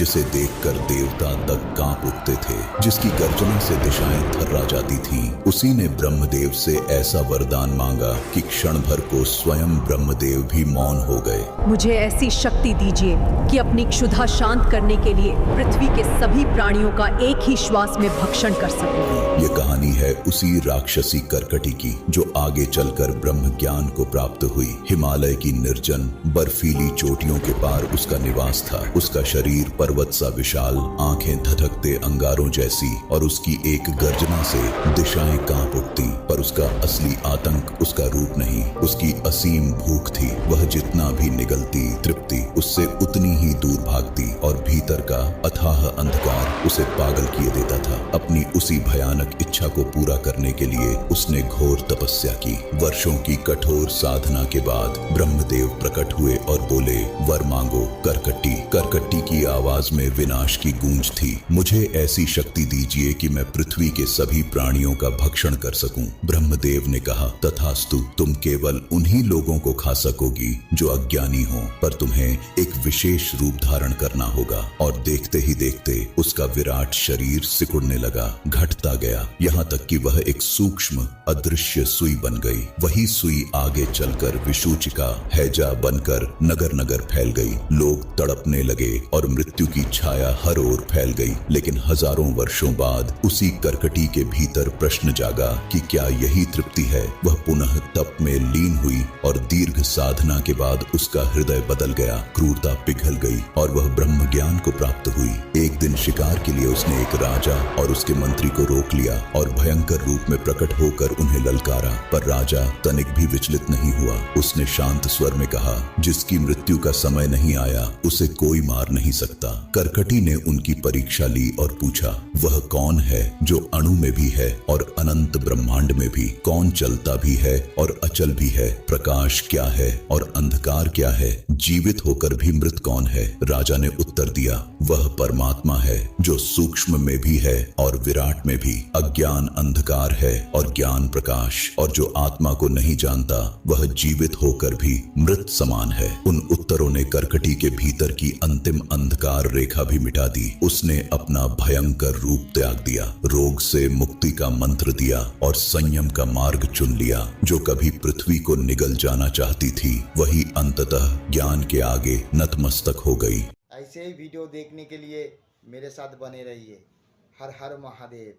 जिसे देखकर देवता तक कांप उठते थे, जिसकी गर्जना से दिशाएं थर्रा जाती थीं। उसी ने ब्रह्मदेव से ऐसा वरदान मांगा कि क्षण भर को स्वयं ब्रह्मदेव भी मौन हो गए। मुझे ऐसी शक्ति दीजिए कि अपनी क्षुधा शांत करने के लिए पृथ्वी के सभी प्राणियों का एक ही श्वास में भक्षण कर सकूं। ये कहानी है उसी राक्षसी करकटी की जो आगे चलकर ब्रह्म ज्ञान को प्राप्त हुई। हिमालय की निर्जन बर्फीली चोटियों के पार उसका निवास था। उसका शरीर पर्वत सा विशाल, आंखें धधकते अंगारों जैसी, और उसकी एक गर्जना से दिशाएं कांप उठती। पर उसका असली आतंक उसका रूप नहीं, उसकी असीम भूख थी। वह जितना भी निगलती तृप्ति उससे उतनी ही दूर भागती, और भीतर का अथाह अंधकार उसे पागल किए देता था। अपनी उसी भयानक इच्छा को पूरा करने के लिए उसने घोर तपस्या की। वर्षों की कठोर साधना के बाद ब्रह्मदेव प्रकट हुए और बोले, वर मांगो करकट्टी। करकट्टी की आवाज में विनाश की गूंज थी। मुझे ऐसी शक्ति दीजिए कि मैं पृथ्वी के सभी प्राणियों का भक्षण कर सकूं। ब्रह्मदेव ने कहा, तथास्तु। तुम केवल उन्हीं लोगों को खा सकोगी जो अज्ञानी हो, पर तुम्हें एक विशेष रूप धारण करना होगा। और देखते ही देखते उसका विराट शरीर सिकुड़ने लगा, घटता गया, यहाँ तक कि वह एक सूक्ष्म अदृश्य सुई बन गई। वही सुई आगे चलकर विषूचिका हैजा बनकर नगर नगर फैल गई। लोग तड़पने लगे और मृत्यु की छाया हर ओर फैल गई। लेकिन हजारों वर्षों बाद उसी करकटी के भीतर प्रश्न जागा कि क्या यही तृप्ति है। वह पुनः तप में लीन हुई और दीर्घ साधना के बाद उसका हृदय बदल गया। क्रूरता पिघल गई और वह ब्रह्म ज्ञान को प्राप्त हुई। एक दिन शिकार के लिए उसने एक राजा और उसके मंत्री को रोक लिया और भयंकर रूप में प्रकट होकर उन्हें ललकारा। पर राजा तनिक भी विचलित नहीं हुआ। उसने शांत स्वर में कहा, जिसकी मृत्यु का समय नहीं आया उसे कोई मार नहीं सकता। करकटी ने उनकी परीक्षा ली और पूछा, वह कौन है जो अणु में भी है और अनंत ब्रह्मांड में भी? कौन चलता भी है और अचल भी है? प्रकाश क्या है और अंधकार क्या है? जीवित होकर भी मृत कौन है? राजा ने उत्तर दिया, वह परमात्मा है जो सूक्ष्म में भी है और विराट में भी। अज्ञान अंधकार है और ज्ञान प्रकाश, और जो आत्मा को नहीं जानता वह जीवित होकर भी मृत समान है। उन उत्तरों ने करकटी के भीतर की अंतिम अंधकार रेखा भी मिटा दी। उसने अपना भयंकर रूप त्याग दिया, रोग से मुक्ति का मंत्र दिया और संयम का मार्ग चुन लिया। जो कभी पृथ्वी को निगल जाना चाहती थी वही अंततः ज्ञान के आगे नतमस्तक हो गई। ऐसे ही वीडियो देखने के लिए मेरे साथ बने रहिए। हर हर महादेव।